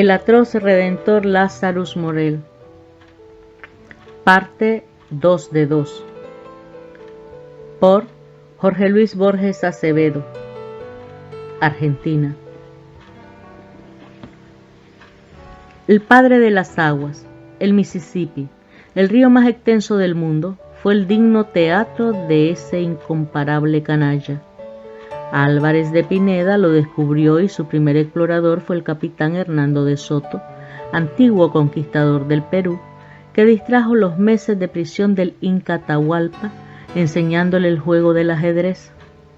El atroz redentor Lazarus Morel. Parte 2 de 2. Por Jorge Luis Borges Acevedo, Argentina. El padre de las aguas, el Mississippi, el río más extenso del mundo, fue el digno teatro de ese incomparable canalla. Álvarez de Pineda lo descubrió y su primer explorador fue el capitán Hernando de Soto, antiguo conquistador del Perú, que distrajo los meses de prisión del Inca Atahualpa enseñándole el juego del ajedrez.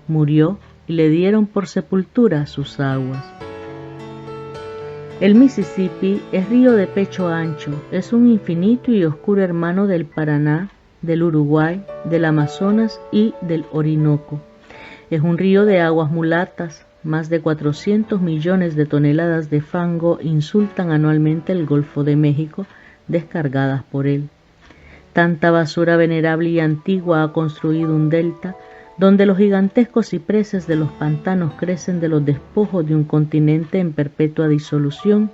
Murió y le dieron por sepultura a sus aguas. El Mississippi es río de pecho ancho, es un infinito y oscuro hermano del Paraná, del Uruguay, del Amazonas y del Orinoco. Es un río de aguas mulatas. Más de 400 millones de toneladas de fango insultan anualmente el Golfo de México, descargadas por él. Tanta basura venerable y antigua ha construido un delta, donde los gigantescos cipreses de los pantanos crecen de los despojos de un continente en perpetua disolución,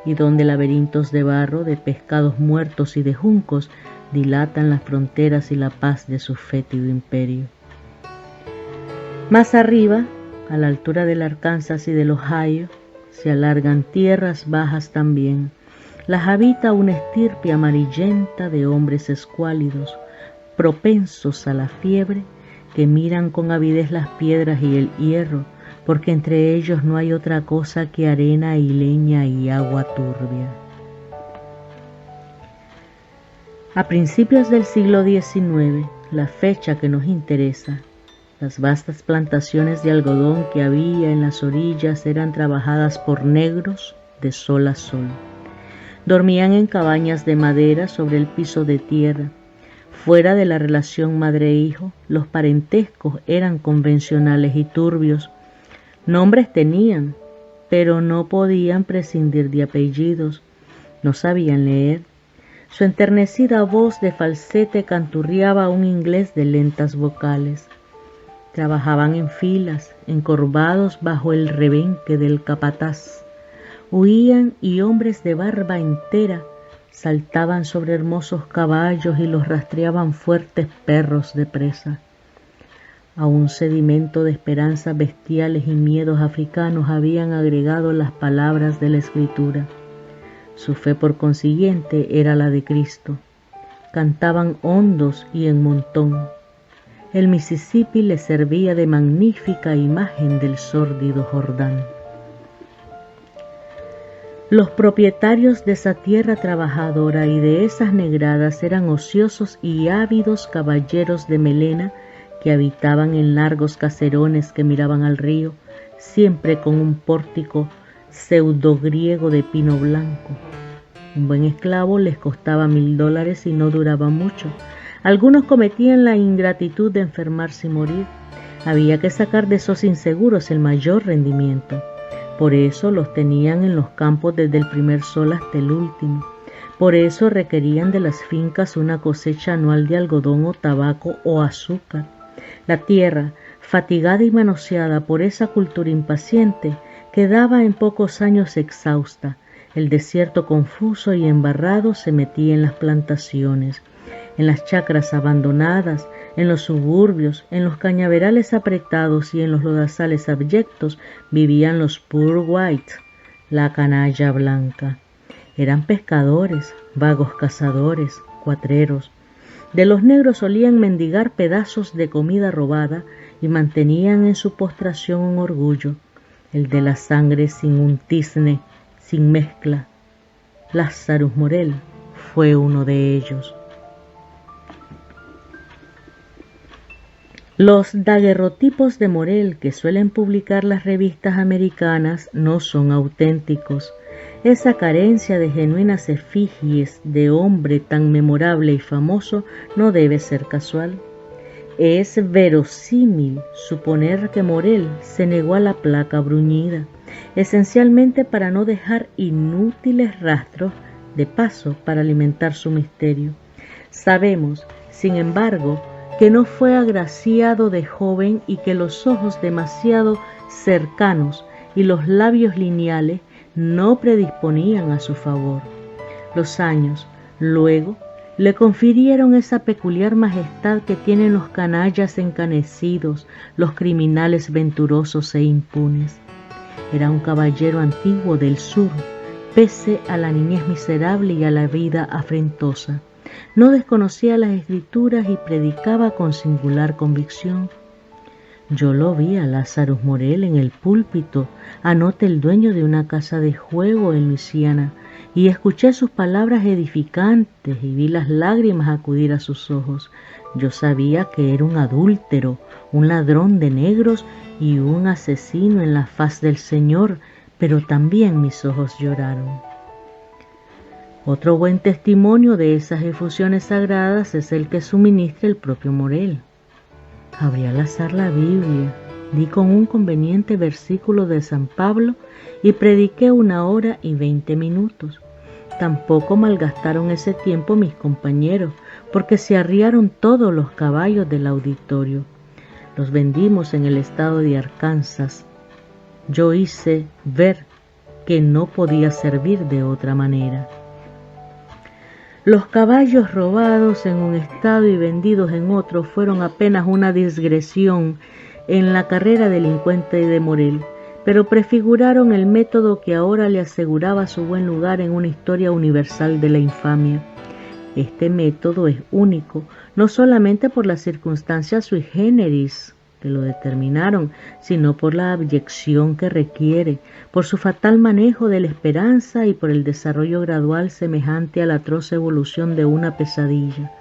y donde laberintos de barro, de pescados muertos y de juncos dilatan las fronteras y la paz de su fétido imperio. Más arriba, a la altura del Arkansas y del Ohio, se alargan tierras bajas también. Las habita una estirpe amarillenta de hombres escuálidos, propensos a la fiebre, que miran con avidez las piedras y el hierro, porque entre ellos no hay otra cosa que arena y leña y agua turbia. A principios del siglo XIX, la fecha que nos interesa, las vastas plantaciones de algodón que había en las orillas eran trabajadas por negros de sol a sol. Dormían en cabañas de madera sobre el piso de tierra. Fuera de la relación madre-hijo, los parentescos eran convencionales y turbios. Nombres tenían, pero no podían prescindir de apellidos. No sabían leer. Su enternecida voz de falsete canturriaba un inglés de lentas vocales. Trabajaban en filas, encorvados bajo el rebenque del capataz. Huían y hombres de barba entera saltaban sobre hermosos caballos y los rastreaban fuertes perros de presa. A un sedimento de esperanzas bestiales y miedos africanos habían agregado las palabras de la Escritura. Su fe, por consiguiente, era la de Cristo. Cantaban hondos y en montón. El Mississippi les servía de magnífica imagen del sórdido Jordán. Los propietarios de esa tierra trabajadora y de esas negradas eran ociosos y ávidos caballeros de melena que habitaban en largos caserones que miraban al río, siempre con un pórtico pseudogriego de pino blanco. Un buen esclavo les costaba $1000 y no duraba mucho. Algunos cometían la ingratitud de enfermarse y morir. Había que sacar de esos inseguros el mayor rendimiento. Por eso los tenían en los campos desde el primer sol hasta el último. Por eso requerían de las fincas una cosecha anual de algodón o tabaco o azúcar. La tierra, fatigada y manoseada por esa cultura impaciente, quedaba en pocos años exhausta. El desierto confuso y embarrado se metía en las plantaciones, en las chacras abandonadas, en los suburbios, en los cañaverales apretados y en los lodazales abyectos vivían los poor white, la canalla blanca. Eran pescadores, vagos cazadores, cuatreros. De los negros solían mendigar pedazos de comida robada y mantenían en su postración un orgullo, el de la sangre sin un tizne, sin mezcla. Lazarus Morel fue uno de ellos. Los daguerrotipos de Morel que suelen publicar las revistas americanas no son auténticos. Esa carencia de genuinas efigies de hombre tan memorable y famoso no debe ser casual. Es verosímil suponer que Morel se negó a la placa bruñida, esencialmente para no dejar inútiles rastros de paso para alimentar su misterio. Sabemos, sin embargo, que no fue agraciado de joven y que los ojos demasiado cercanos y los labios lineales no predisponían a su favor. Los años, luego, le confirieron esa peculiar majestad que tienen los canallas encanecidos, los criminales venturosos e impunes. Era un caballero antiguo del sur, pese a la niñez miserable y a la vida afrentosa. No desconocía las escrituras y predicaba con singular convicción. Yo lo vi a Lázaro Morel en el púlpito, anote el dueño de una casa de juego en Luisiana, y escuché sus palabras edificantes y vi las lágrimas acudir a sus ojos. Yo sabía que era un adúltero, un ladrón de negros y un asesino en la faz del Señor, pero también mis ojos lloraron. Otro buen testimonio de esas efusiones sagradas es el que suministra el propio Morel. Abrí al azar la Biblia, di con un conveniente versículo de San Pablo y prediqué 1 hora y 20 minutos. Tampoco malgastaron ese tiempo mis compañeros, porque se arriaron todos los caballos del auditorio. Los vendimos en el estado de Arkansas. Yo hice ver que no podía servir de otra manera. Los caballos robados en un estado y vendidos en otro fueron apenas una digresión en la carrera delincuente de Morel, pero prefiguraron el método que ahora le aseguraba su buen lugar en una historia universal de la infamia. Este método es único, no solamente por las circunstancias sui generis que lo determinaron, sino por la abyección que requiere, por su fatal manejo de la esperanza y por el desarrollo gradual semejante a la atroz evolución de una pesadilla.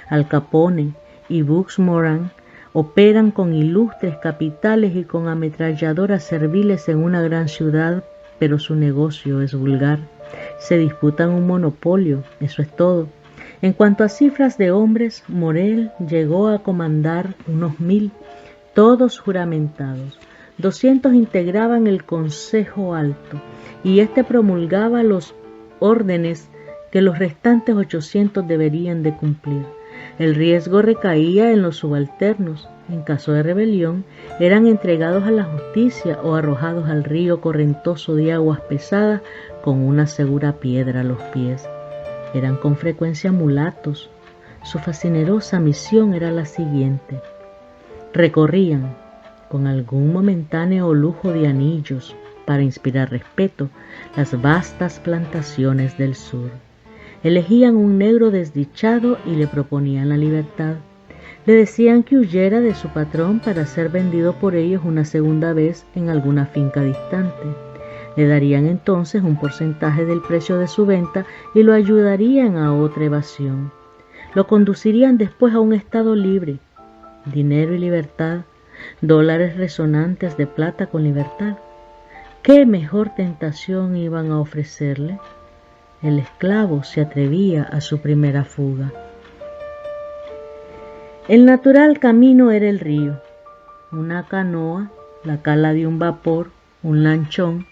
Al Capone y Bugs Moran operan con ilustres capitales y con ametralladoras serviles en una gran ciudad, pero su negocio es vulgar. Se disputan un monopolio, eso es todo. En cuanto a cifras de hombres, Morel llegó a comandar unos 1000, todos juramentados. 200 integraban el Consejo Alto, y éste promulgaba los órdenes que los restantes 800 deberían de cumplir. El riesgo recaía en los subalternos. En caso de rebelión, eran entregados a la justicia o arrojados al río correntoso de aguas pesadas con una segura piedra a los pies. Eran con frecuencia mulatos. Su fascinerosa misión era la siguiente. Recorrían, con algún momentáneo lujo de anillos para inspirar respeto, las vastas plantaciones del sur. Elegían un negro desdichado y le proponían la libertad. Le decían que huyera de su patrón para ser vendido por ellos una segunda vez en alguna finca distante. Le darían entonces un porcentaje del precio de su venta y lo ayudarían a otra evasión. Lo conducirían después a un estado libre. Dinero y libertad, dólares resonantes de plata con libertad. ¿Qué mejor tentación iban a ofrecerle? El esclavo se atrevía a su primera fuga. El natural camino era el río, una canoa, la cala de un vapor, un lanchón,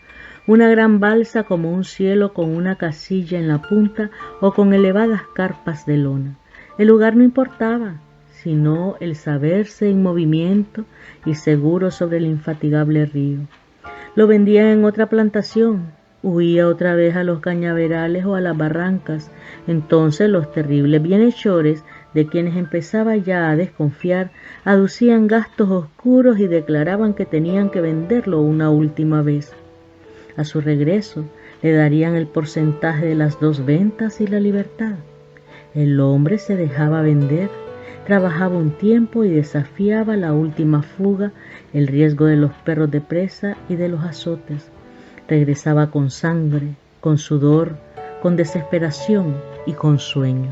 una gran balsa como un cielo con una casilla en la punta o con elevadas carpas de lona. El lugar no importaba, sino el saberse en movimiento y seguro sobre el infatigable río. Lo vendían en otra plantación, huía otra vez a los cañaverales o a las barrancas. Entonces los terribles bienhechores, de quienes empezaba ya a desconfiar, aducían gastos oscuros y declaraban que tenían que venderlo una última vez. A su regreso le darían el porcentaje de las 2 ventas y la libertad. El hombre se dejaba vender, trabajaba un tiempo y desafiaba la última fuga, el riesgo de los perros de presa y de los azotes. Regresaba con sangre, con sudor, con desesperación y con sueño.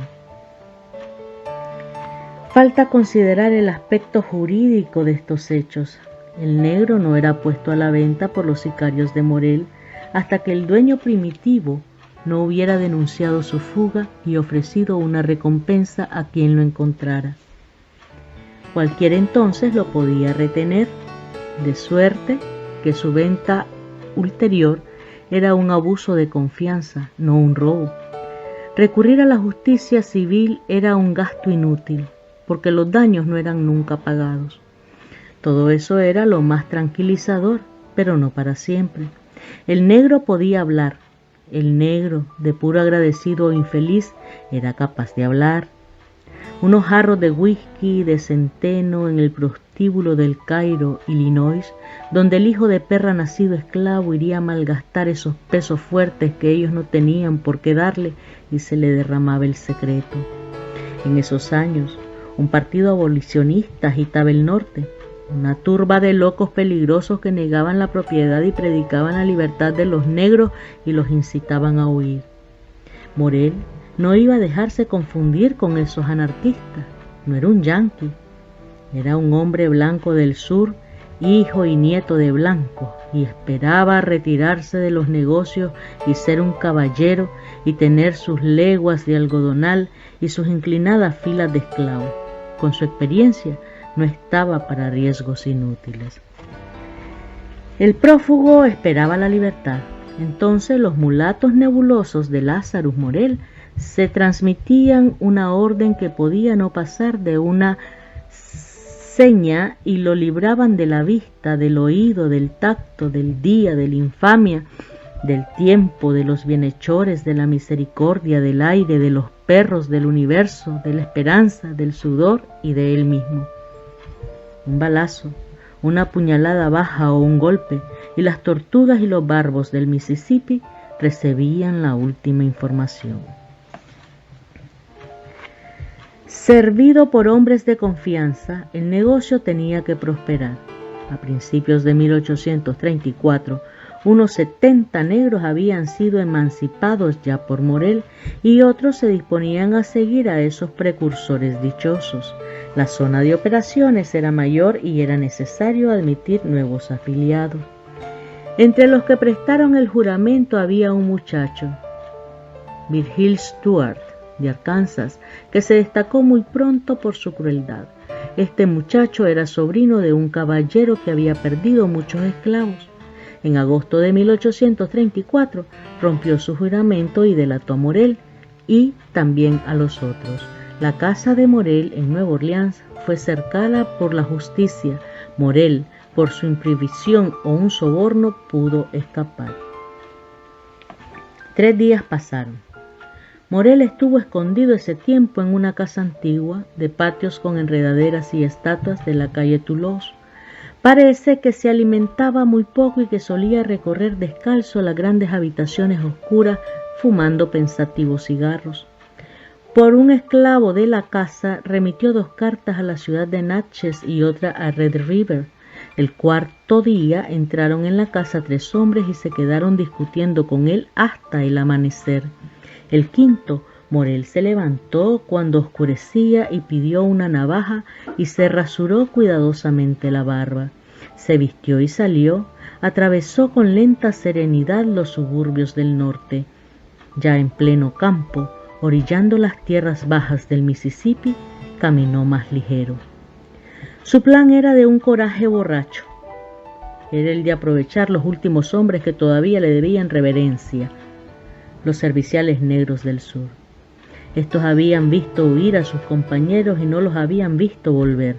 Falta considerar el aspecto jurídico de estos hechos. El negro no era puesto a la venta por los sicarios de Morel hasta que el dueño primitivo no hubiera denunciado su fuga y ofrecido una recompensa a quien lo encontrara. Cualquiera entonces lo podía retener, de suerte que su venta ulterior era un abuso de confianza, no un robo. Recurrir a la justicia civil era un gasto inútil, porque los daños no eran nunca pagados. Todo eso era lo más tranquilizador, pero no para siempre. El negro podía hablar. El negro, de puro agradecido o infeliz, era capaz de hablar. Unos jarros de whisky de centeno en el prostíbulo del Cairo, Illinois, donde el hijo de perra nacido esclavo iría a malgastar esos pesos fuertes que ellos no tenían por qué darle, y se le derramaba el secreto. En esos años, un partido abolicionista agitaba el norte, una turba de locos peligrosos que negaban la propiedad y predicaban la libertad de los negros y los incitaban a huir. Morel no iba a dejarse confundir con esos anarquistas. No era un yanqui, era un hombre blanco del sur, hijo y nieto de blancos, y esperaba retirarse de los negocios y ser un caballero y tener sus leguas de algodonal y sus inclinadas filas de esclavos. Con su experiencia no estaba para riesgos inútiles. El prófugo esperaba la libertad. Entonces los mulatos nebulosos de Lazarus Morel se transmitían una orden que podía no pasar de una seña y lo libraban de la vista, del oído, del tacto, del día, de la infamia, del tiempo, de los bienhechores, de la misericordia, del aire, de los perros, del universo, de la esperanza, del sudor y de él mismo. Un balazo, una puñalada baja o un golpe, y las tortugas y los barbos del Mississippi recibían la última información. Servido por hombres de confianza, el negocio tenía que prosperar. A principios de 1834, unos 70 negros habían sido emancipados ya por Morel y otros se disponían a seguir a esos precursores dichosos. La zona de operaciones era mayor y era necesario admitir nuevos afiliados. Entre los que prestaron el juramento había un muchacho, Virgil Stewart, de Arkansas, que se destacó muy pronto por su crueldad. Este muchacho era sobrino de un caballero que había perdido muchos esclavos. En agosto de 1834 rompió su juramento y delató a Morel y también a los otros. La casa de Morel en Nueva Orleans fue cercada por la justicia. Morel, por su imprevisión o un soborno, pudo escapar. 3 días pasaron. Morel estuvo escondido ese tiempo en una casa antigua, de patios con enredaderas y estatuas de la calle Toulouse. Parece que se alimentaba muy poco y que solía recorrer descalzo las grandes habitaciones oscuras, fumando pensativos cigarros. Por un esclavo de la casa remitió 2 cartas a la ciudad de Natchez y otra a Red River. El cuarto día entraron en la casa 3 hombres y se quedaron discutiendo con él hasta el amanecer. El quinto, Morel se levantó cuando oscurecía y pidió una navaja y se rasuró cuidadosamente la barba. Se vistió y salió, atravesó con lenta serenidad los suburbios del norte. Ya en pleno campo, orillando las tierras bajas del Mississippi, caminó más ligero. Su plan era de un coraje borracho. Era el de aprovechar los últimos hombres que todavía le debían reverencia, los serviciales negros del sur. Estos habían visto huir a sus compañeros y no los habían visto volver.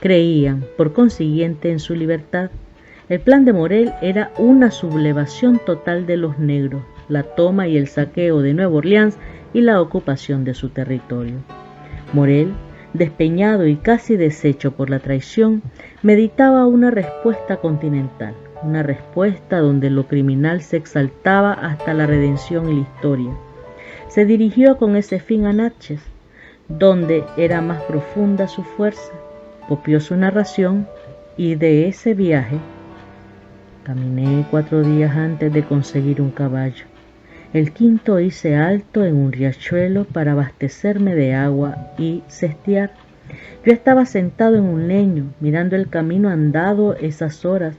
Creían, por consiguiente, en su libertad. El plan de Morel era una sublevación total de los negros, la toma y el saqueo de Nueva Orleans y la ocupación de su territorio. Morel, despeñado y casi deshecho por la traición, meditaba una respuesta continental, una respuesta donde lo criminal se exaltaba hasta la redención y la historia. Se dirigió con ese fin a Natchez, donde era más profunda su fuerza. Copió su narración y de ese viaje: caminé 4 días antes de conseguir un caballo. El quinto hice alto en un riachuelo para abastecerme de agua y sestear. Yo estaba sentado en un leño, mirando el camino andado esas horas,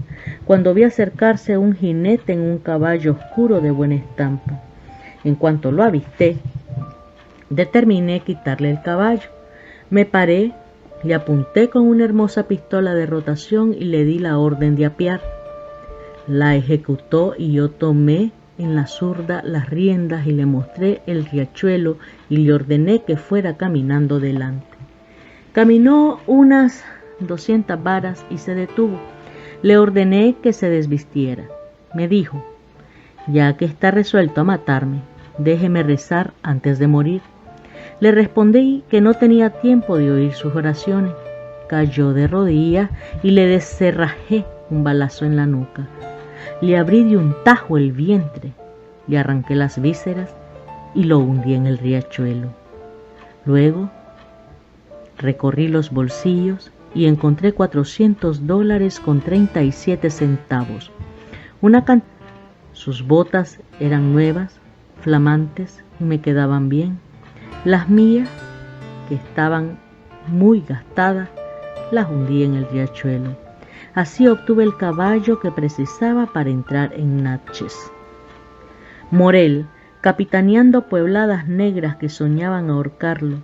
cuando vi acercarse un jinete en un caballo oscuro de buena estampa. En cuanto lo avisté, determiné quitarle el caballo. Me paré, le apunté con una hermosa pistola de rotación y le di la orden de apear. La ejecutó y yo tomé en la zurda las riendas y le mostré el riachuelo y le ordené que fuera caminando delante. Caminó unas 200 varas y se detuvo. Le ordené que se desvistiera. Me dijo: ya que está resuelto a matarme, déjeme rezar antes de morir. Le respondí que no tenía tiempo de oír sus oraciones. Cayó de rodillas y le descerrajé un balazo en la nuca. Le abrí de un tajo el vientre, le arranqué las vísceras y lo hundí en el riachuelo. Luego recorrí los bolsillos y encontré $400 con 37 centavos. Sus botas eran nuevas, flamantes y me quedaban bien. Las mías, que estaban muy gastadas, las hundí en el riachuelo. Así obtuve el caballo que precisaba para entrar en Natchez. Morel, capitaneando puebladas negras que soñaban ahorcarlo.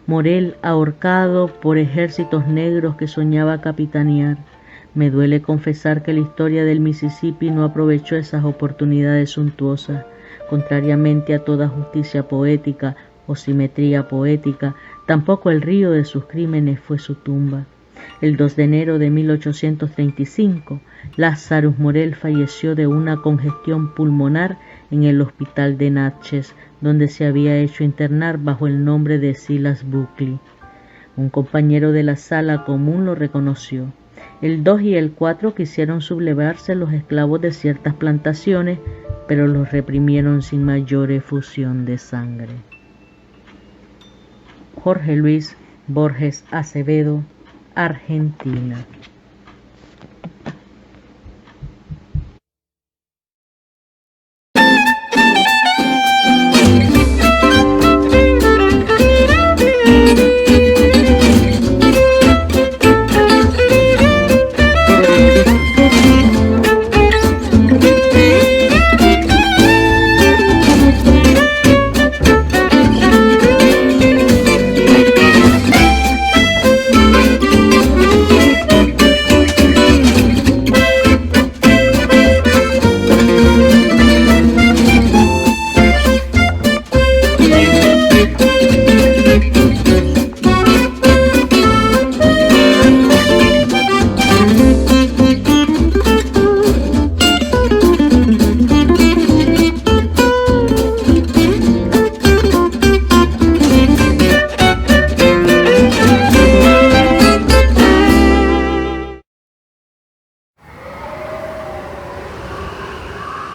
Morel, ahorcado por ejércitos negros que soñaba capitanear. Me duele confesar que la historia del Mississippi no aprovechó esas oportunidades suntuosas. Contrariamente a toda justicia poética o simetría poética, tampoco el río de sus crímenes fue su tumba. El 2 de enero de 1835, Lazarus Morel falleció de una congestión pulmonar en el hospital de Natchez, donde se había hecho internar bajo el nombre de Silas Buckley. Un compañero de la sala común lo reconoció. El 2 y el 4 quisieron sublevarse los esclavos de ciertas plantaciones, pero los reprimieron sin mayor efusión de sangre. Jorge Luis Borges Acevedo, Argentina.